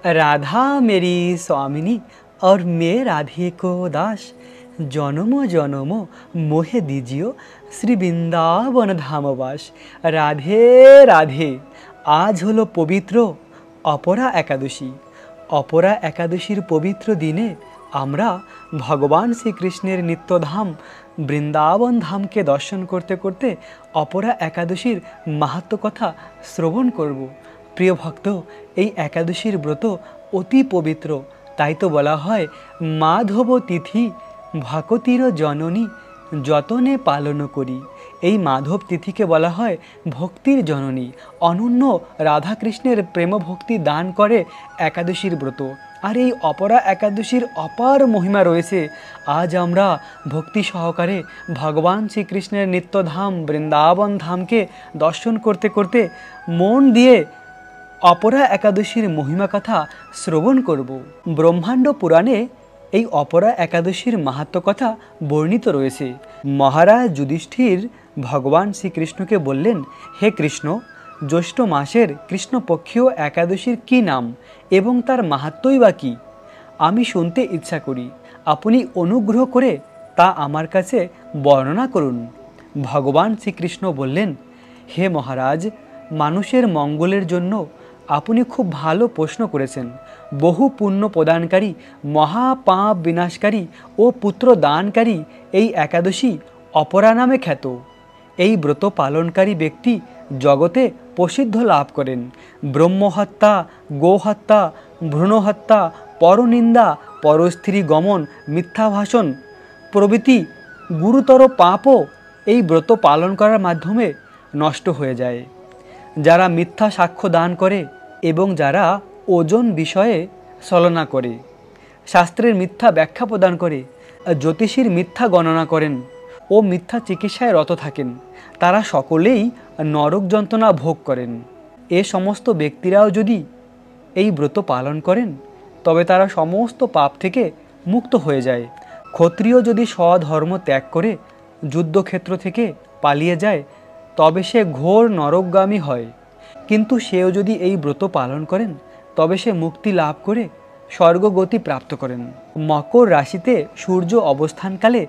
राधा मेरी स्वामिनी और मैं राधे को दास, जन्म जन्म मोहे दीजियो श्री বৃন্দাবন ধামবাস। রাধে রাধে। আজ হলো পবিত্র অপরা একাদশী। অপরা একাদশীর পবিত্র দিনে আমরা ভগবান শ্রীকৃষ্ণের নিত্যধাম বৃন্দাবন ধামকে দর্শন করতে করতে অপরা একাদশীর মাহাত্ম্য কথা শ্রবণ করব। প্রিয় ভক্ত, এই একাদশীর ব্রত অতি পবিত্র, তাই তো বলা হয় মাধব তিথি ভকতির জননী যতনে পালন করি। এই মাধব তিথিকে বলা হয় ভক্তির জননী। অনন্য রাধাকৃষ্ণের প্রেম ভক্তি দান করে একাদশীর ব্রত। আর এই অপরা একাদশীর অপার মহিমা রয়েছে। আজ আমরা ভক্তি সহকারে ভগবান শ্রীকৃষ্ণের নিত্যধাম বৃন্দাবন ধামকে দর্শন করতে করতে মন দিয়ে অপরা একাদশীর মহিমা কথা শ্রবণ করব। ব্রহ্মাণ্ড পুরাণে এই অপরা একাদশীর মাহাত্ম্য কথা বর্ণিত রয়েছে। মহারাজ যুধিষ্ঠির ভগবান শ্রীকৃষ্ণকে বললেন, হে কৃষ্ণ, জ্যৈষ্ঠ মাসের কৃষ্ণপক্ষীয় একাদশীর কি নাম এবং তার মাহাত্ম্যই বা কী? আমি শুনতে ইচ্ছা করি, আপনি অনুগ্রহ করে তা আমার কাছে বর্ণনা করুন। ভগবান শ্রীকৃষ্ণ বললেন, হে মহারাজ, মানুষের মঙ্গলের জন্য আপনি খুব ভালো প্রশ্ন করেছেন। বহু পুণ্য প্রদানকারী, মহাপাপ বিনাশকারী ও পুত্র দানকারী এই একাদশী অপরা নামে খ্যাত। এই ব্রত পালনকারী ব্যক্তি জগতে প্রসিদ্ধ লাভ করেন। ব্রহ্মহত্যা, গোহত্যা, ভ্রূণহত্যা, পরনিন্দা, পরস্ত্রী গমন, মিথ্যা ভাষণ প্রভৃতি গুরুতর পাপও এই ব্রত পালন করার মাধ্যমে নষ্ট হয়ে যায়। যারা মিথ্যা সাক্ষ্য দান করে এবং যারা ওজন বিষয়ে ছলনা করে, শাস্ত্রের মিথ্যা ব্যাখ্যা প্রদান করে, জ্যোতিষীর মিথ্যা গণনা করেন ও মিথ্যা চিকিৎসায় রত থাকেন, তারা সকলেই নরক যন্ত্রণা ভোগ করেন। এ সমস্ত ব্যক্তিরাও যদি এই ব্রত পালন করেন তবে তারা সমস্ত পাপ থেকে মুক্ত হয়ে যায়। ক্ষত্রিয় যদি স্বধর্ম ত্যাগ করে যুদ্ধক্ষেত্র থেকে পালিয়ে যায় তবে সে ঘোর নরকগামী হয়, কিন্তু সেও যদি এই ব্রত পালন করেন তবে সে মুক্তি লাভ করে স্বর্গগতি প্রাপ্ত করেন। মকর রাশিতে সূর্য অবস্থানকালে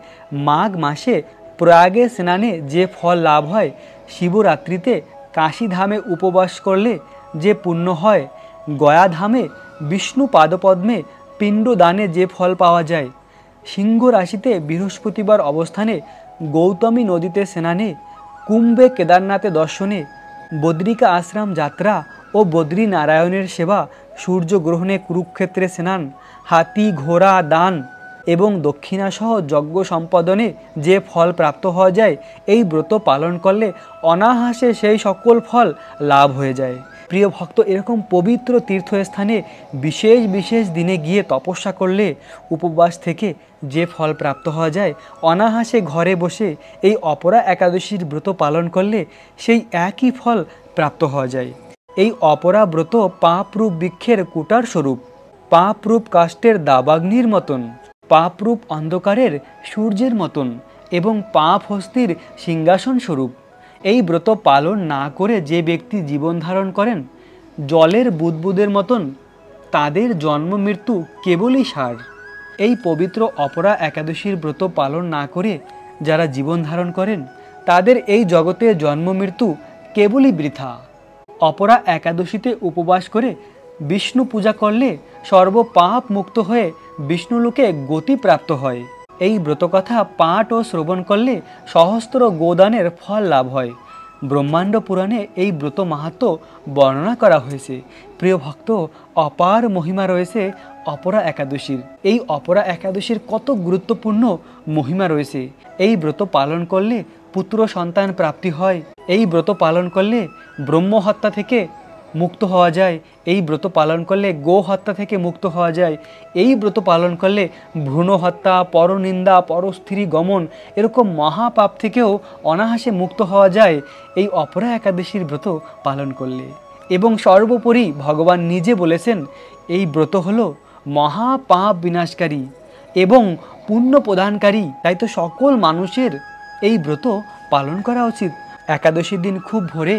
মাঘ মাসে প্রয়াগে স্নানে যে ফল লাভ হয়, শিবরাত্রিতে কাশীধামে উপবাস করলে যে পুণ্য হয়, গয়াধামে বিষ্ণু পাদপদ্মে পিণ্ডদানে যে ফল পাওয়া যায়, সিংহ রাশিতে বৃহস্পতিবার অবস্থানে গৌতমী নদীতে স্নানে, কুম্ভে কেদারনাথে দর্শনে, বদ্রিকা আশ্রম যাত্রা ও বদ্রী নারায়ণের সেবা, সূর্যগ্রহণে কুরুক্ষেত্রে স্নান, হাতি ঘোড়া দান এবং দক্ষিণাসহ যজ্ঞ সম্পাদনে যে ফল প্রাপ্ত হওয়া যায়, এই ব্রত পালন করলে অনায়াসে সেই সকল ফল লাভ হয়ে যায়। প্রিয় ভক্ত, এরকম পবিত্র তীর্থস্থানে বিশেষ বিশেষ দিনে গিয়ে তপস্যা করলে, উপবাস থেকে যে ফল প্রাপ্ত হওয়া যায়, অনায়াসে ঘরে বসে এই অপরা একাদশীর ব্রত পালন করলে সেই একই ফল প্রাপ্ত হওয়া যায়। এই অপরা ব্রত পাপরূপ বৃক্ষের কুটার স্বরূপ, পাপরূপ কাষ্ঠের দাবাগ্নির মতন, পাপরূপ অন্ধকারের সূর্যের মতন এবং পাপ হস্তির সিংহাসন স্বরূপ। এই ব্রত পালন না করে যে ব্যক্তি জীবন ধারণ করেন জলের বুদবুদের মতন, তাদের জন্ম মৃত্যু কেবলই সার। এই পবিত্র অপরা একাদশীর ব্রত পালন না করে যারা জীবন ধারণ করেন তাদের এই জগতে জন্ম মৃত্যু কেবলই বৃথা। অপরা একাদশীতে উপবাস করে বিষ্ণু পূজা করলে সর্বপাপ মুক্ত হয়ে বিষ্ণুলোকে গতি প্রাপ্ত হয়। এই ব্রতকথা পাঠ ও শ্রবণ করলে সহস্র গোদানের ফল লাভ হয়। ব্রহ্মাণ্ড পুরাণে এই ব্রত মাহাত্ম্য বর্ণনা করা হয়েছে। প্রিয় ভক্ত, অপার মহিমা রয়েছে অপরা একাদশীর। এই অপরা একাদশীর কত গুরুত্বপূর্ণ মহিমা রয়েছে। এই ব্রত পালন করলে পুত্র সন্তান প্রাপ্তি হয়, এই ব্রত পালন করলে ব্রহ্মহত্যা থেকে মুক্ত হওয়া যায়, এই ব্রত পালন করলে গো হত্যা থেকে মুক্ত হওয়া যায়, এই ব্রত পালন করলে ভ্রূণ হত্যা, পরনিন্দা, পরস্ত্রী গমন এরকম মহাপাপ থেকেও অনায়াসে মুক্ত হওয়া যায় এই অপরা একাদশীর ব্রত পালন করলে। এবং সর্বোপরি ভগবান নিজে বলেছেন এই ব্রত হলো মহাপাপ বিনাশকারী এবং পুণ্য প্রদানকারী। তাই তো সকল মানুষের এই ব্রত পালন করা উচিত। একাদশীর দিন খুব ভোরে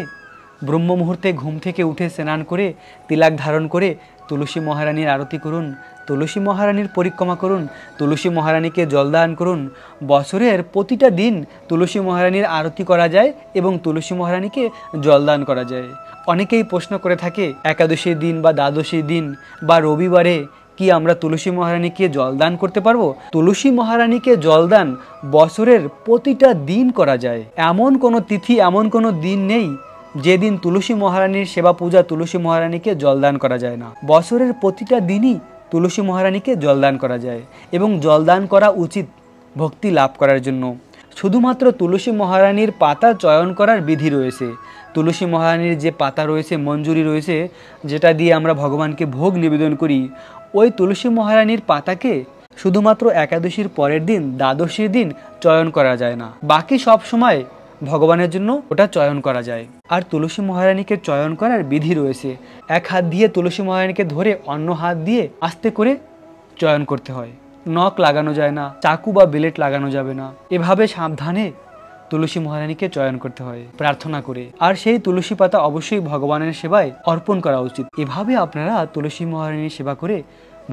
ব্রহ্ম মুহূর্তে ঘুম থেকে উঠে স্নান করে তিলক ধারণ করে তুলসী মহারানীর আরতি করুন, তুলসী মহারানীর পরিক্রমা করুন, তুলসী মহারানীকে জলদান করুন। বছরের প্রতিটা দিন তুলসী মহারানীর আরতি করা যায় এবং তুলসী মহারানীকে জলদান করা যায়। অনেকেই প্রশ্ন করে থাকে একাদশীর দিন বা দ্বাদশীর দিন বা রবিবারে কি আমরা তুলসী মহারানীকে জলদান করতে পারবো? তুলসী মহারানীকে জলদান বছরের প্রতিটা দিন করা যায়। এমন কোনো তিথি, এমন কোনো দিন নেই যেদিন তুলসী মহারানীর সেবা পূজা, তুলসী মহারানীকে জলদান করা যায় না। বছরের প্রতিটা দিনই তুলসী মহারানীকে জলদান করা যায় এবং জলদান করা উচিত ভক্তি লাভ করার জন্য। শুধুমাত্র তুলসী মহারানীর পাতা চয়ন করার বিধি রয়েছে। তুলসী মহারানীর যে পাতা রয়েছে, মঞ্জুরি রয়েছে, যেটা দিয়ে আমরা ভগবানকে ভোগ নিবেদন করি, ওই তুলসী মহারানীর পাতাকে শুধুমাত্র একাদশীর পরের দিন, দ্বাদশীর দিন চয়ন করা যায় না। বাকি সব সময় ভগবানের জন্য ওটা চয়ন করা যায়। আর তুলসী মহারানীকে চয়ন করার বিধি রয়েছে। এক হাত দিয়ে তুলসী মহারানীকে ধরে অন্য হাত দিয়ে আস্তে করে চয়ন করতে হয়। নখ লাগানো যায় না, চাকু বা ব্লেড লাগানো যাবে না। এভাবে সাবধানে তুলসী মহারানীকে চয়ন করতে হয় প্রার্থনা করে। আর সেই তুলসী পাতা অবশ্যই ভগবানের সেবায় অর্পণ করা উচিত। এভাবে আপনারা তুলসী মহারানীর সেবা করে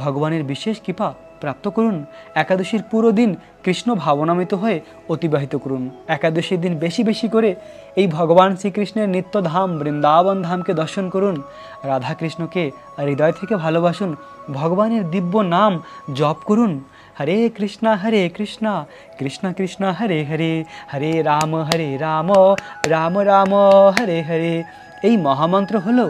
ভগবানের বিশেষ কৃপা প্রাপ্ত করুন। একাদশীর পুরো দিন কৃষ্ণ ভাবনামিত হয়ে অতিবাহিত করুন। একাদশীর দিন বেশি বেশি করে এই ভগবান শ্রীকৃষ্ণের নিত্যধাম বৃন্দাবন ধামকে দর্শন করুন। রাধাকৃষ্ণকে হৃদয় থেকে ভালোবাসুন। ভগবানের দিব্য নাম জপ করুন। হরে কৃষ্ণ কৃষ্ণ কৃষ্ণ হরে হরে, হরে রাম রাম রাম হরে হরে। এই মহামন্ত্র হলো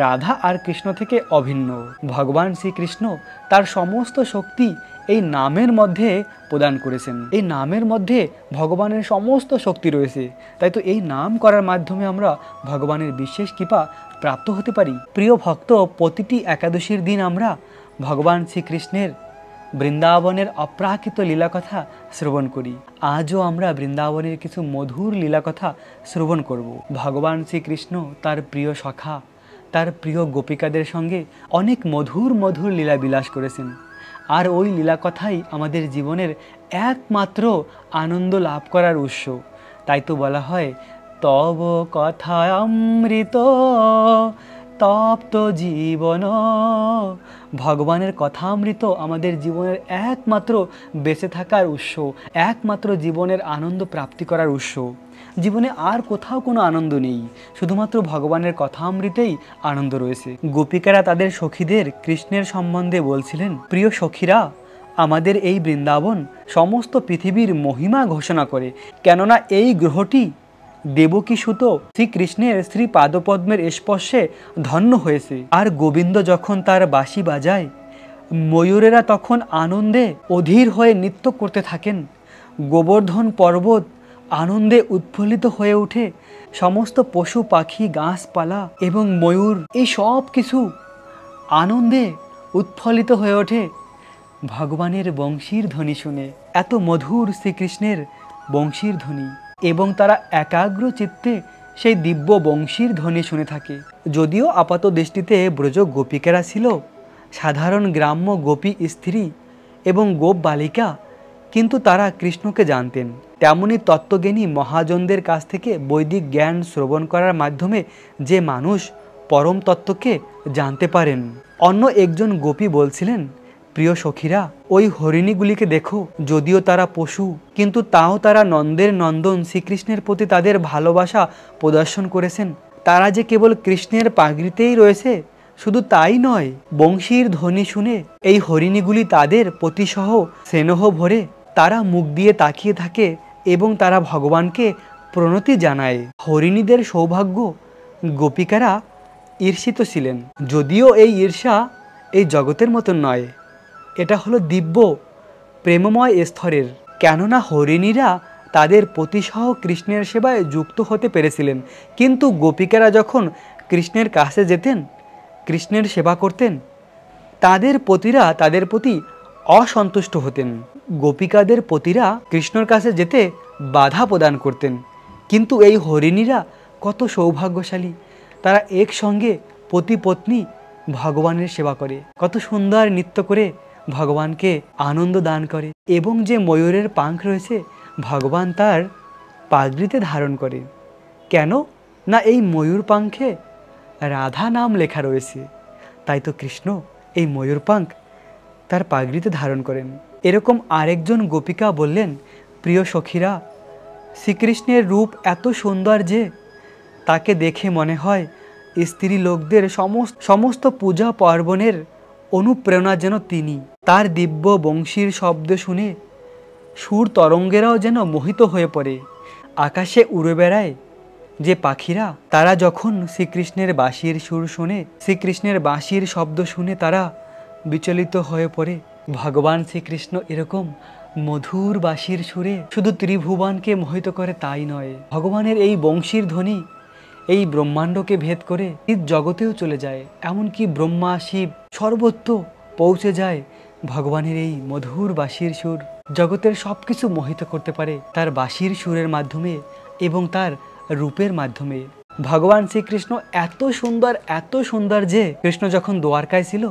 রাধা আর কৃষ্ণ থেকে অভিন্ন। ভগবান শ্রীকৃষ্ণ তার সমস্ত শক্তি এই নামের মধ্যে প্রদান করেছেন। এই নামের মধ্যে ভগবানের সমস্ত শক্তি রয়েছে। তাই তো এই নাম করার মাধ্যমে আমরা ভগবানের বিশেষ কৃপা প্রাপ্ত হতে পারি। প্রিয় ভক্ত, প্রতিটি একাদশীর দিন আমরা ভগবান শ্রীকৃষ্ণের বৃন্দাবনের অপ্রাকৃত লীলাকথা শ্রবণ করি। আজও আমরা বৃন্দাবনের কিছু মধুর লীলাকথা শ্রবণ করব। ভগবান শ্রীকৃষ্ণ তার প্রিয় সখা, তার প্রিয় গোপিকাদের সঙ্গে অনেক মধুর মধুর লীলা বিলাস করেছেন। আর ওই লীলা কথাই আমাদের জীবনের একমাত্র আনন্দ লাভ করার উৎস। তাই তো বলা হয়, তব কথা অমৃত তপ্ত জীবন। ভগবানের কথা অমৃত আমাদের জীবনের একমাত্র বেঁচে থাকার উৎস, একমাত্র জীবনের আনন্দ প্রাপ্তি করার উৎস। জীবনে আর কোথাও কোনো আনন্দ নেই, শুধুমাত্র ভগবানের কথা অমৃতেই আনন্দ রয়েছে। গোপিকারা তাদের সখীদের কৃষ্ণের সম্বন্ধে বলছিলেন, প্রিয় সখীরা, আমাদের এই বৃন্দাবন সমস্ত পৃথিবীর মহিমা ঘোষণা করে, কেননা এই গ্রহটি দেবকী সুত শ্রীকৃষ্ণের শ্রী পাদপদ্মের স্পর্শে ধন্য হয়েছে। আর গোবিন্দ যখন তার বাঁশি বাজায়, ময়ূরেরা তখন আনন্দে অধীর হয়ে নৃত্য করতে থাকেন। গোবর্ধন পর্বত আনন্দে উৎফুল্লিত হয়ে ওঠে। সমস্ত পশু পাখি, গাছপালা এবং ময়ূর এই সব কিছু আনন্দে উৎফুল্লিত হয়ে ওঠে ভগবানের বংশীর ধ্বনি শুনে। এত মধুর শ্রীকৃষ্ণের বংশীর ধ্বনি, এবং তারা একাগ্র চিত্তে সেই দিব্য বংশীর ধ্বনি শুনে থাকে। যদিও আপাত দৃষ্টিতে ব্রজ গোপিকারা ছিল সাধারণ গ্রাম্য গোপী স্ত্রী এবং গোপ বালিকা, কিন্তু তারা কৃষ্ণকে জানতেন। তেমনি তত্ত্বজ্ঞানী মহাজনদের কাছ থেকে বৈদিক জ্ঞান শ্রবণ করার মাধ্যমে যে মানুষ পরম তত্ত্বকে জানতে পারেন। অন্য একজন গোপী বলছিলেন, প্রিয় সখীরা, ওই হরিণীগুলিকে দেখো, যদিও তারা পশু, কিন্তু তাও তারা নন্দের নন্দন শ্রীকৃষ্ণের প্রতি তাদের ভালোবাসা প্রদর্শন করেছেন। তারা যে কেবল কৃষ্ণের পাগড়িতেই রয়েছে শুধু তাই নয়, বংশীর ধ্বনি শুনে এই হরিণীগুলি তাদের প্রতিসহ স্নেহ ভরে তারা মুখ দিয়ে তাকিয়ে থাকে এবং তারা ভগবানকে প্রণতি জানায়। হরিণীদের সৌভাগ্য গোপিকারা ঈর্ষিত ছিলেন। যদিও এই ঈর্ষা এই জগতের মতন নয়, এটা হলো দিব্য প্রেমময় স্তরের। কেননা হরিণীরা তাদের প্রতিসহ কৃষ্ণের সেবায় যুক্ত হতে পেরেছিলেন, কিন্তু গোপিকারা যখন কৃষ্ণের কাছে যেতেন, কৃষ্ণের সেবা করতেন, তাদের পতিরা তাদের প্রতি অসন্তুষ্ট হতেন। গোপিকাদের পতিরা কৃষ্ণর কাছে যেতে বাধা প্রদান করতেন। কিন্তু এই হরিণীরা কত সৌভাগ্যশালী, তারা একসঙ্গে পতি পত্নী ভগবানের সেবা করে, কত সুন্দর নৃত্য করে ভগবানকে আনন্দ দান করে। এবং যে ময়ূরের পাঙ্খ রয়েছে, ভগবান তার পাগড়িতে ধারণ করে। কেন? না এই ময়ূর পাঙ্খে রাধা নাম লেখা রয়েছে। তাই তো কৃষ্ণ এই ময়ূর পাঙ্খ তার পাগড়িতে ধারণ করেন। এরকম আরেকজন গোপিকা বললেন, প্রিয় সখীরা, শ্রীকৃষ্ণের রূপ এত সুন্দর যে তাকে দেখে মনে হয় স্ত্রী লোকদের সমস্ত পূজা পার্বণের অনুপ্রেরণা যেন তিনি। তার দিব্য বংশীর শব্দ শুনে সুর তরঙ্গেরাও যেন মোহিত হয়ে পড়ে। আকাশে উড়ে বেড়ায় যে পাখিরা, তারা যখন শ্রীকৃষ্ণের বাঁশির সুর শুনে, শ্রীকৃষ্ণের বাঁশির শব্দ শুনে তারা বিচলিত হয়ে পড়ে। ভগবান শ্রীকৃষ্ণ এরকম মধুর বাঁশির সুরে শুধু ত্রিভুবনকে মোহিত করে তাই নয়, ভগবানের এই বংশীর ধ্বনি এই ব্রহ্মাণ্ডকে ভেদ করে এই জগতেও চলে যায়। এমনকি ব্রহ্মা শিব সর্বত্র পৌঁছে যায় ভগবানের এই মধুর বাঁশির সুর। জগতের সব কিছু মোহিত করতে পারে তার বাঁশির সুরের মাধ্যমে এবং তার রূপের মাধ্যমে। ভগবান শ্রীকৃষ্ণ এত সুন্দর যে কৃষ্ণ যখন দ্বারকায় ছিল,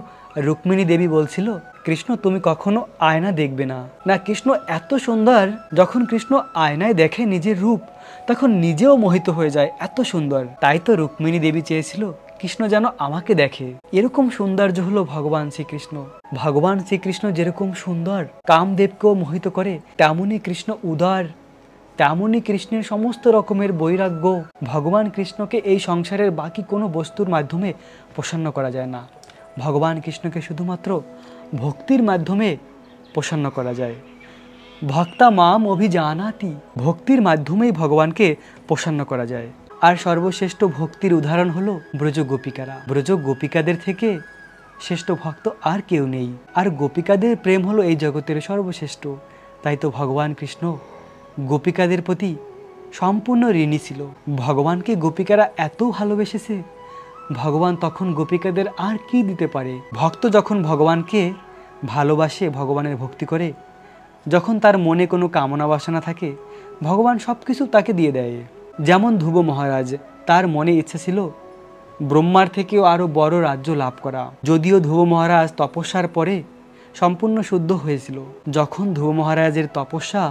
রুক্মিণী দেবী বলছিল, কৃষ্ণ তুমি কখনো আয়না দেখবে না। না, কৃষ্ণ এত সুন্দর, যখন কৃষ্ণ আয়নায় দেখে নিজের রূপ তখন নিজেও মোহিত হয়ে যায়, এত সুন্দর। তাই তো রুক্মিণী দেবী চেয়েছিল কৃষ্ণ যেন আমাকে দেখে। এরকম সৌন্দর্য হলো ভগবান শ্রীকৃষ্ণ। ভগবান শ্রীকৃষ্ণ যেরকম সুন্দর কামদেবকেও মোহিত করে, তেমনই কৃষ্ণ উদার, তেমনই কৃষ্ণের সমস্ত রকমের বৈরাগ্য। ভগবান কৃষ্ণকে এই সংসারের বাকি কোনো বস্তুর মাধ্যমে প্রসন্ন করা যায় না। ভগবান কৃষ্ণকে শুধুমাত্র ভক্তির মাধ্যমে প্রসন্ন করা যায়। ভক্তা মাম অভিজানাতি, ভক্তির মাধ্যমেই ভগবানকে প্রসন্ন করা যায়। আর সর্বশ্রেষ্ঠ ভক্তির উদাহরণ হলো ব্রজ গোপিকারা। ব্রজ গোপিকাদের থেকে শ্রেষ্ঠ ভক্ত আর কেউ নেই। আর গোপিকাদের প্রেম হলো এই জগতের সর্বশ্রেষ্ঠ। তাই তো ভগবান কৃষ্ণ গোপিকাদের প্রতি সম্পূর্ণ ঋণী ছিল। ভগবানকে গোপিকারা এত ভালোবেসেছে, ভগবান তখন গোপিকাদের আর কি দিতে পারে। ভক্ত যখন ভগবানকে ভালোবাসে, ভগবানের ভক্তি করে, যখন তার মনে কোনো কামনা বাসনা থাকে, ভগবান সব কিছু তাকে দিয়ে দেয়। যেমন ধ্রুব মহারাজ, তার মনে ইচ্ছা ছিল ব্রহ্মার থেকেও আরও বড় রাজ্য লাভ করা। যদিও ধ্রুব মহারাজ তপস্যার পরে সম্পূর্ণ শুদ্ধ হয়েছিল। যখন ধ্রুব মহারাজের তপস্যা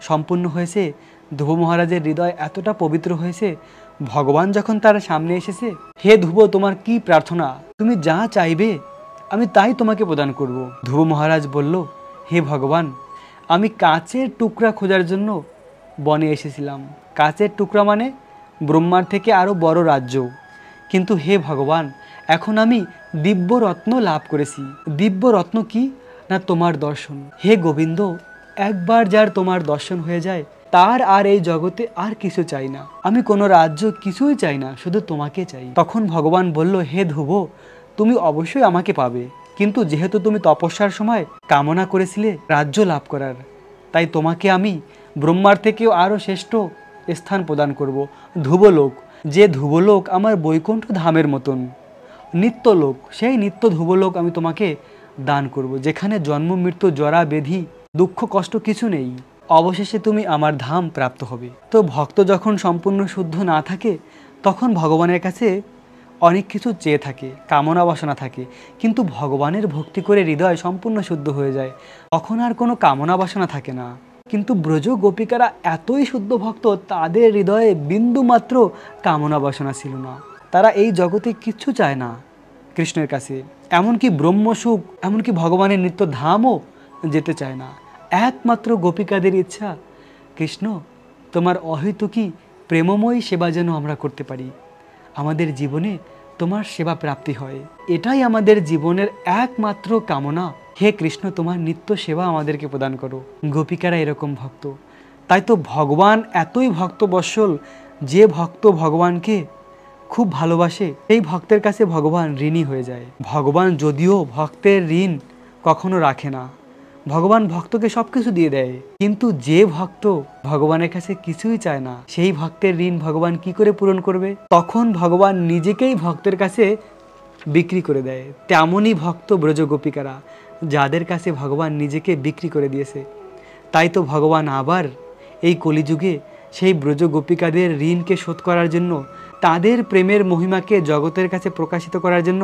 সম্পূর্ণ হয়েছে, ধ্রুব মহারাজের হৃদয় এতটা পবিত্র হয়েছে, ভগবান যখন তার সামনে এসেছে, হে ধ্রুব, তোমার কি প্রার্থনা? তুমি যা চাইবে আমি তাই তোমাকে প্রদান করব। ধ্রুব মহারাজ বলল, হে ভগবান, আমি কাঁচের টুকরা খোঁজার জন্য বনে এসেছিলাম। কাঁচের টুকরা মানে ব্রহ্মার থেকে আরও বড় রাজ্য। কিন্তু হে ভগবান, এখন আমি দিব্য রত্ন লাভ করেছি। দিব্য রত্ন কি না? তোমার দর্শন। হে গোবিন্দ, একবার যার তোমার দর্শন হয়ে যায় তার আর এই জগতে আর কিছু চাই না। আমি কোনো রাজ্য কিছুই চাই না, শুধু তোমাকে চাই। তখন ভগবান বলল, হে ধ্রুব, তুমি অবশ্যই আমাকে পাবে, কিন্তু যেহেতু তুমি তপস্যার সময় কামনা করেছিলে রাজ্য লাভ করার, তাই তোমাকে আমি ব্রহ্মার থেকেও আরও শ্রেষ্ঠ স্থান প্রদান করব, ধ্রুবলোক। যে ধ্রুবলোক আমার বৈকুণ্ঠ ধামের মতন নিত্যলোক, সেই নিত্য ধ্রুবলোক আমি তোমাকে দান করব, যেখানে জন্ম মৃত্যু জরা ব্যাধি দুঃখ কষ্ট কিছু নেই। অবশেষে তুমি আমার ধাম প্রাপ্ত হবে। তো ভক্ত যখন সম্পূর্ণ শুদ্ধ না থাকে, তখন ভগবানের কাছে অনেক কিছু চেয়ে থাকে, কামনা বাসনা থাকে, কিন্তু ভগবানের ভক্তি করে হৃদয় সম্পূর্ণ শুদ্ধ হয়ে যায়, তখন আর কোনো কামনা বাসনা থাকে না। কিন্তু ব্রজ গোপিকারা এতই শুদ্ধ ভক্ত, তাদের হৃদয়ে বিন্দু মাত্র কামনা বাসনা ছিল না। তারা এই জগতে কিচ্ছু চায় না কৃষ্ণের কাছে, এমনকি ব্রহ্মসুখ, এমনকি ভগবানের নিত্য ধামও যেতে চায় না। একমাত্র গোপিকাদের ইচ্ছা, কৃষ্ণ তোমার অহেতুকী প্রেমময়ী সেবা যেন আমরা করতে পারি, আমাদের জীবনে তোমার সেবা প্রাপ্তি হয়, এটাই আমাদের জীবনের একমাত্র কামনা। হে কৃষ্ণ, তোমার নিত্য সেবা আমাদেরকে প্রদান করো। গোপিকারা এরকম ভক্ত। তাই তো ভগবান এতই ভক্তবৎসল, যে ভক্ত ভগবানকে খুব ভালোবাসে সেই ভক্তের কাছে ভগবান ঋণী হয়ে যায়। ভগবান যদিও ভক্তের ঋণ কখনো রাখে না, ভগবান ভক্তকে সব কিছু দিয়ে দেয়, কিন্তু যে ভক্ত ভগবানের কাছে কিছুই চায় না, সেই ভক্তের ঋণ ভগবান কি করে পূরণ করবে? তখন ভগবান নিজেকেই ভক্তের কাছে বিক্রি করে দেয়। তেমনই ভক্ত ব্রজ গোপিকারা, যাদের কাছে ভগবান নিজেকে বিক্রি করে দিয়েছে। তাই তো ভগবান আবার এই কলিযুগে সেই ব্রজ গোপিকাদের ঋণকে শোধ করার জন্য, তাদের প্রেমের মহিমাকে জগতের কাছে প্রকাশিত করার জন্য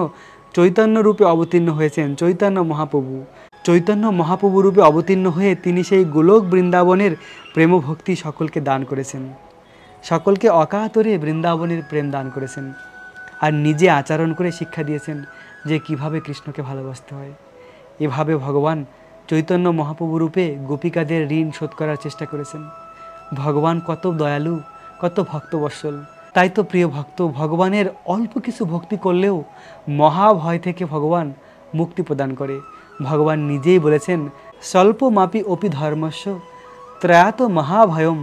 চৈতন্য রূপে অবতীর্ণ হয়েছেন। চৈতন্য মহাপ্রভু, চৈতন্য মহাপ্রভু রূপে অবতীর্ণ হয়ে তিনি সেই গোলক বৃন্দাবনের প্রেম ভক্তি সকলকে দান করেছেন। সকলকে অকাতরে বৃন্দাবনের প্রেম দান করেছেন আর নিজে আচরণ করে শিক্ষা দিয়েছেন যে কিভাবে কৃষ্ণকে ভালোবাসতে হয়। এভাবে ভগবান চৈতন্য মহাপ্রভু রূপে গোপিকাদের ঋণ শোধ করার চেষ্টা করেছেন। ভগবান কত দয়ালু, কত ভক্তবৎসল। তাই তো প্রিয় ভক্ত, ভগবানের অল্প কিছু ভক্তি করলেও মহাভয় থেকে ভগবান মুক্তি প্রদান করে। ভগবান নিজেই বলেছেন, স্বল্প মাপি অপি ধর্মস্য ত্রয়াত মহাভয়ম।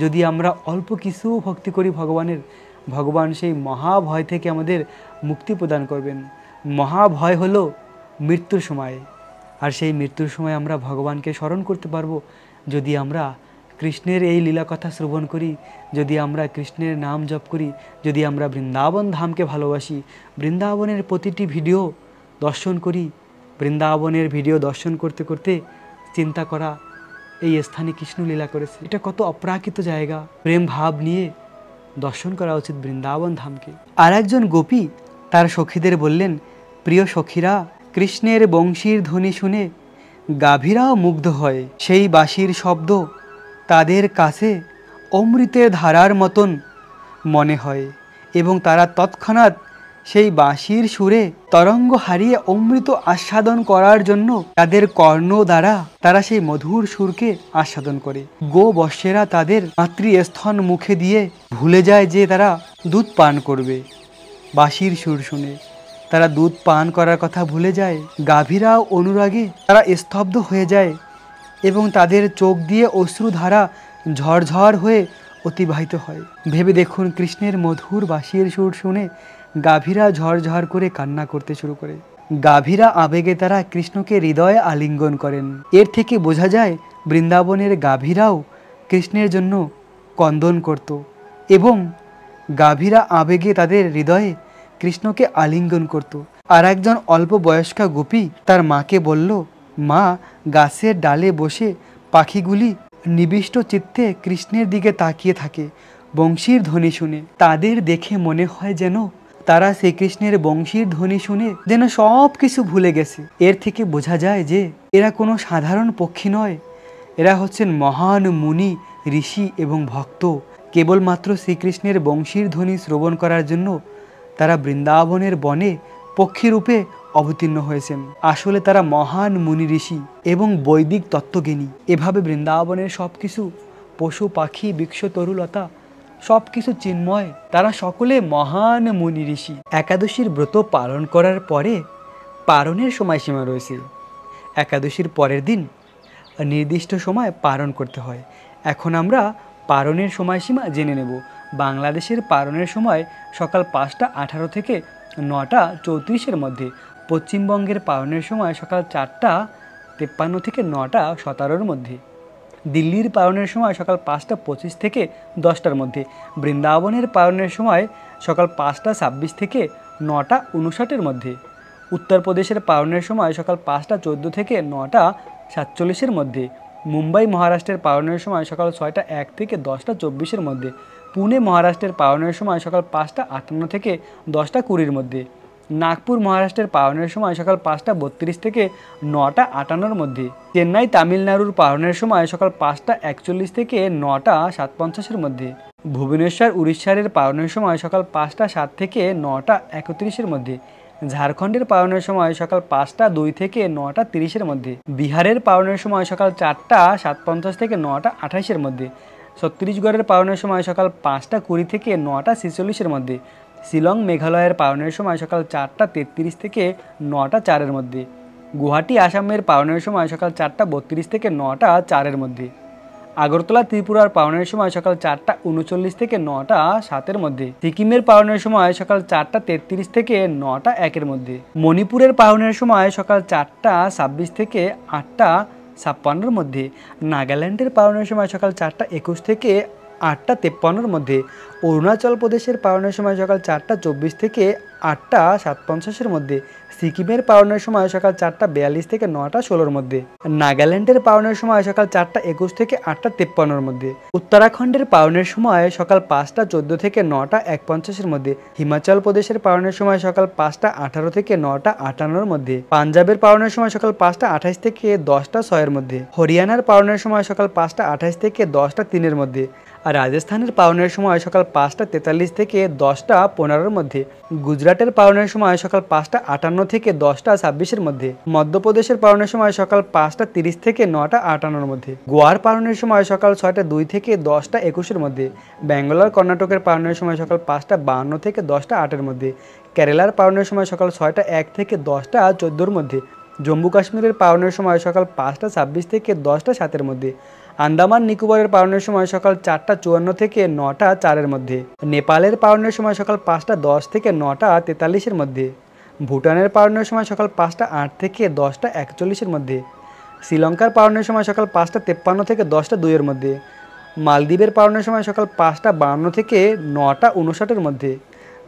যদি আমরা অল্প কিছু ভক্তি করি ভগবানের, ভগবান সেই মহাভয় থেকে আমাদের মুক্তি প্রদান করবেন। মহাভয় হলো মৃত্যুর সময়, আর সেই মৃত্যুর সময় আমরা ভগবানকে স্মরণ করতে পারবো যদি আমরা কৃষ্ণের এই লীলা কথা শ্রবণ করি, যদি আমরা কৃষ্ণের নাম জপ করি, যদি আমরা বৃন্দাবন ধামকে ভালোবাসি, বৃন্দাবনের প্রতিটি ভিডিও দর্শন করি। বৃন্দাবনের ভিডিও দর্শন করতে করতে চিন্তা করা এই স্থানে কৃষ্ণ লীলা করেছে, এটা কত অপ্রাকৃত জায়গা। প্রেম ভাব নিয়ে দর্শন করা উচিত বৃন্দাবন ধামকে। আর একজন গোপী তার সখীদের বললেন, প্রিয় সখীরা, কৃষ্ণের বংশীর ধ্বনি শুনে গাভীরাও মুগ্ধ হয়। সেই বাঁশির শব্দ তাদের কাছে অমৃতের ধারার মতন মনে হয় এবং তারা তৎক্ষণাৎ সেই বাঁশির সুরে তরঙ্গ হারিয়ে অমৃত আস্বাদন করার জন্য তাদের কর্ণ দ্বারা তারা সেই মধুর সুরকে আস্বাদন করে। গোবৎসেরা তাদের মাতৃস্থন মুখে দিয়ে ভুলে যায় যে তারা দুধ পান করবে। বাঁশির সুর শুনে তারা দুধ পান করার কথা ভুলে যায়। গাভীরাও অনুরাগে তারা স্তব্ধ হয়ে যায় এবং তাদের চোখ দিয়ে অশ্রুধারা ঝরঝর হয়ে অতিবাহিত হয়। ভেবে দেখুন, কৃষ্ণের মধুর বাঁশির সুর শুনে গাভীরা ঝরঝর করে কান্না করতে শুরু করে। গাভীরা আবেগে তারা কৃষ্ণকে হৃদয়ে আলিঙ্গন করেন। এর থেকে বোঝা যায় বৃন্দাবনের গাভীরাও কৃষ্ণের জন্য কন্দন করত এবং গাভীরা আবেগে তাদের হৃদয়ে কৃষ্ণকে আলিঙ্গন করত। আর একজন অল্প বয়স্কা গোপী তার মাকে বলল, মা, গাছের ডালে বসে পাখিগুলি নিবিষ্ট চিত্তে কৃষ্ণের দিকে তাকিয়ে থাকে বংশীর ধ্বনি শুনে। তাদের দেখে মনে হয় যেন তারা শ্রীকৃষ্ণের বংশীর ধ্বনি শুনে যেন সব কিছু ভুলে গেছে। এর থেকে বোঝা যায় যে এরা কোনো সাধারণ পক্ষী নয়, এরা হচ্ছেন মহান মুনি, ঋষি এবং ভক্ত। কেবলমাত্র শ্রীকৃষ্ণের বংশীর ধ্বনি শ্রবণ করার জন্য তারা বৃন্দাবনের বনে পক্ষীরূপে অবতীর্ণ হয়েছেন। আসলে তারা মহান মুনি, ঋষি এবং বৈদিক তত্ত্বজ্ঞানী। এভাবে বৃন্দাবনের সব কিছু পশু পাখি বৃক্ষ তরুলতা সব কিছু চিন্ময়, তারা সকলে মহান মুনি ঋষি। একাদশীর ব্রত পালন করার পরে পারণের সময়সীমা রয়েছে। একাদশীর পরের দিন নির্দিষ্ট সময় পালন করতে হয়। এখন আমরা পারণের সময়সীমা জেনে নেব। বাংলাদেশের পালনের সময় সকাল 5টা 18 থেকে 9টা 34-এর মধ্যে। পশ্চিমবঙ্গের পালনের সময় সকাল 4টা 53 থেকে 9টা 17-এর মধ্যে। দিল্লির পালনের সময় সকাল 5টা 25 থেকে 10টার মধ্যে। বৃন্দাবনের পালনের সময় সকাল 5টা 26 থেকে 9টা 59-এর মধ্যে। উত্তরপ্রদেশের পালনের সময় সকাল 5টা 14 থেকে 9টা 47-এর মধ্যে। মুম্বাই মহারাষ্ট্রের পালনের সময় সকাল 6টা 1 থেকে 10টা 24-এর মধ্যে। পুনে মহারাষ্ট্রের পালনের সময় সকাল 5টা 58 থেকে 10টা 20-এর মধ্যে। নাগপুর মহারাষ্ট্রের পালনের সময় সকাল 5টা 32 থেকে 9টা 58-এর মধ্যে। চেন্নাই তামিলনাড়ুর পালনের সময় সকাল 5টা 41 থেকে 9টা 7:50-এর মধ্যে। ভুবনেশ্বর উড়িষ্যার পালনের সময় সকাল 5টা 7 থেকে 9টা 31-এর মধ্যে। ঝাড়খণ্ডের পালনের সময় সকাল 5টা 2 থেকে 9টা 30-এর মধ্যে। বিহারের পালনের সময় সকাল 4টা 7:50 থেকে 9টা 28-এর মধ্যে। ছত্তিশগড়ের পালনের সময় সকাল 5টা 20 থেকে 9টা 46-এর মধ্যে। শিলং মেঘালয়ের পালনের সময় সকাল 4টা 33 থেকে 9টা 4-এর মধ্যে। গুয়াহাটি আসামের পালনের সময় সকাল 4টা 32 থেকে 9টা 4-এর মধ্যে। আগরতলা ত্রিপুরার পালনের সময় সকাল 4টা 39 থেকে 9টা 7-এর মধ্যে। সিকিমের পালনের সময় সকাল 4টা 33 থেকে 9টা 1-এর মধ্যে। মণিপুরের পালনের সময় সকাল 4টা 26 থেকে 8টা 56-এর মধ্যে। নাগাল্যান্ডের পালনের সময় সকাল 4টা 21 থেকে 8টা 53-এর মধ্যে। অরুণাচল প্রদেশের পালনের সময় সকাল 4টা 24 থেকে 8টা 7:50-এর মধ্যে। সিকিমের পালনের সময় সকাল 4টা 42 থেকে 9টা 16-এর মধ্যে। নাগাল্যান্ডের পালনের সময় সকাল 4টা 21 থেকে 8টা 53-এর মধ্যে। উত্তরাখণ্ডের পালনের সময় সকাল 5টা 14 থেকে 9টা 1:50-এর মধ্যে। হিমাচল প্রদেশের পালনের সময় সকাল 5টা 18 থেকে 9টা 58-এর মধ্যে। পাঞ্জাবের পালনের সময় সকাল 5টা 28 থেকে 10টা 6-এর মধ্যে। হরিয়ানার পালনের সময় সকাল 5টা 28 থেকে 10টা 3-এর মধ্যে। আর রাজস্থানের পালনের সময় সকাল 5টা 43 থেকে 10টা 15-র মধ্যে, গুজরাটের পালনের সময় সকাল 5টা 58 থেকে 10টা 26-এর মধ্যে, মধ্যপ্রদেশের পালনের সময় সকাল 5টা 30 থেকে 9টা 58-এর মধ্যে, গোয়ার পালনের সময় সকাল 6টা 2 থেকে 10টা 21-এর মধ্যে, ব্যাঙ্গালোর কর্ণাটকের পালনের সময় সকাল 5টা 52 থেকে 10টা 8-এর মধ্যে, কেরালার পালনের সময় সকাল 6টা 1 থেকে 10টা 14-র মধ্যে, জম্মু কাশ্মীরের পালনের সময় সকাল 5টা 26 থেকে 10টা 7-এর মধ্যে, আন্দামান নিকোবরের পালনের সময় সকাল 4টা 54 থেকে 9টা 4-এর মধ্যে, নেপালের পালনের সময় সকাল 5টা 10 থেকে 9টা 43-এর মধ্যে, ভুটানের পালনের সময় সকাল 5টা 8 থেকে 10টা 41-এর মধ্যে, শ্রীলঙ্কার পালনের সময় সকাল 5টা 53 থেকে 10টা 2-এর মধ্যে, মালদ্বীপের পালনের সময় সকাল 5টা 52 থেকে 9টা 59-এর মধ্যে,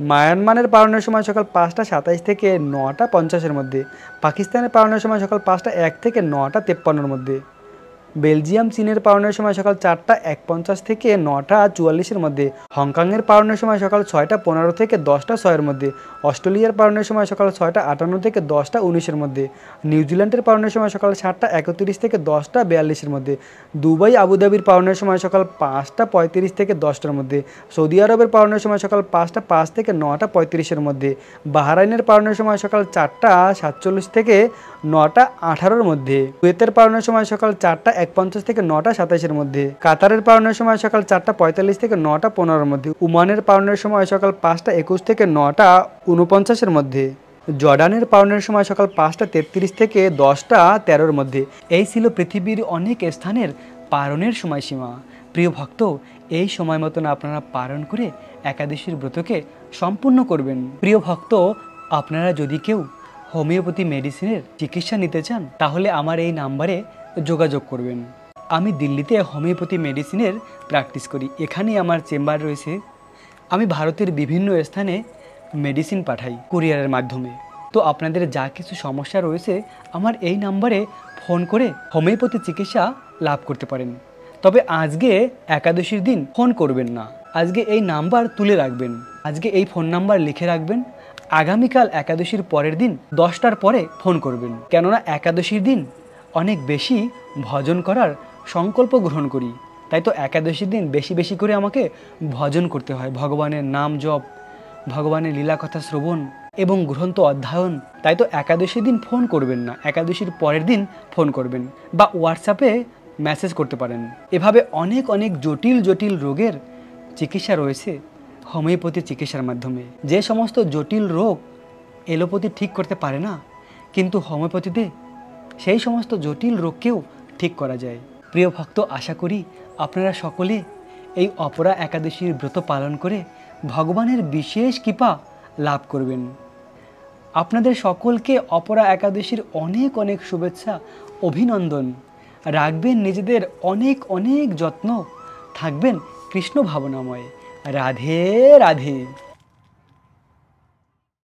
মায়ানমারের পালনের সময় সকাল 5টা 27 থেকে 9টা 50-এর মধ্যে, পাকিস্তানের পালনের সময় সকাল 5টা 1 থেকে 9টা 53-এর মধ্যে, বেলজিয়াম চীনের পালনের সময় সকাল 4টা 1:50 থেকে 9টা 44-এর মধ্যে, হংকংয়ের পালনের সময় সকাল 6টা 15 থেকে 10টা 6-এর মধ্যে, অস্ট্রেলিয়ার পালনের সময় সকাল 6টা 58 থেকে 10টা 19-এর মধ্যে, নিউজিল্যান্ডের পালনের সময় সকাল 7টা 31 থেকে 10টা 42-এর মধ্যে, দুবাই আবুধাবির পালনের সময় সকাল 5টা 35 থেকে 10টার মধ্যে, সৌদি আরবের পালনের সময় সকাল 5টা 5 থেকে 9টা 35-এর মধ্যে, বাহরাইনের পালনের সময় সকাল 4টা 47 থেকে 9টা 18-এর মধ্যে, কুয়েতের পালনের সময় সকাল 4টা 1:50 থেকে 9টা 27-এর মধ্যে, কাতারের পালনের সময় সকাল 4টা 45 থেকে 9টা 15-এর মধ্যে, ওমানের পালনের সময় সকাল 5টা 21 থেকে 9টা 49-এর মধ্যে, জর্ডানের পালনের সময় সকাল 5টা 33 থেকে 10টা 13-এর মধ্যে। এই ছিল পৃথিবীর অনেক স্থানের পালনের সময়সীমা। প্রিয় ভক্ত, এই সময় মতন আপনারা পালন করে একাদশীর ব্রতকে সম্পূর্ণ করবেন। প্রিয় ভক্ত, আপনারা যদি কেউ হোমিওপ্যাথি মেডিসিনের চিকিৎসা নিতে চান তাহলে আমার এই নাম্বারে যোগাযোগ করবেন। আমি দিল্লিতে হোমিওপ্যাথি মেডিসিনের প্র্যাকটিস করি, এখানেই আমার চেম্বার রয়েছে। আমি ভারতের বিভিন্ন স্থানে মেডিসিন পাঠাই কুরিয়ারের মাধ্যমে। তো আপনাদের যা কিছু সমস্যা রয়েছে আমার এই নাম্বারে ফোন করে হোমিওপ্যাথি চিকিৎসা লাভ করতে পারেন। তবে আজকে একাদশীর দিন ফোন করবেন না, আজকে এই নাম্বার তুলে রাখবেন, আজকে এই ফোন নাম্বার লিখে রাখবেন। আগামীকাল একাদশীর পরের দিন 10টার পরে ফোন করবেন, কেননা একাদশীর দিন অনেক বেশি ভজন করার সংকল্প গ্রহণ করি। তাই তো একাদশীর দিন বেশি বেশি করে আমাকে ভজন করতে হয়, ভগবানের নাম জপ, ভগবানের লীলা কথা শ্রবণ এবং গ্রন্থ অধ্যয়ন। তাই তো একাদশীর দিন ফোন করবেন না, একাদশীর পরের দিন ফোন করবেন বা হোয়াটসঅ্যাপে মেসেজ করতে পারেন। এভাবে অনেক অনেক জটিল জটিল রোগের চিকিৎসা রয়েছে হোমিওপ্যাথি চিকিৎসার মাধ্যমে। যে সমস্ত জটিল রোগ এলোপ্যাথি ঠিক করতে পারে না, কিন্তু হোমিওপ্যাথিতে সেই সমস্ত জটিল রোগকেও ঠিক করা যায়। প্রিয় ভক্ত, আশা করি আপনারা সকলে এই অপরা একাদশীর ব্রত পালন করে ভগবানের বিশেষ কৃপা লাভ করবেন। আপনাদের সকলকে অপরা একাদশীর অনেক অনেক শুভেচ্ছা, অভিনন্দন। রাখবেন নিজেদের অনেক অনেক যত্ন, থাকবেন কৃষ্ণ ভাবনাময়। রাধে রাধে।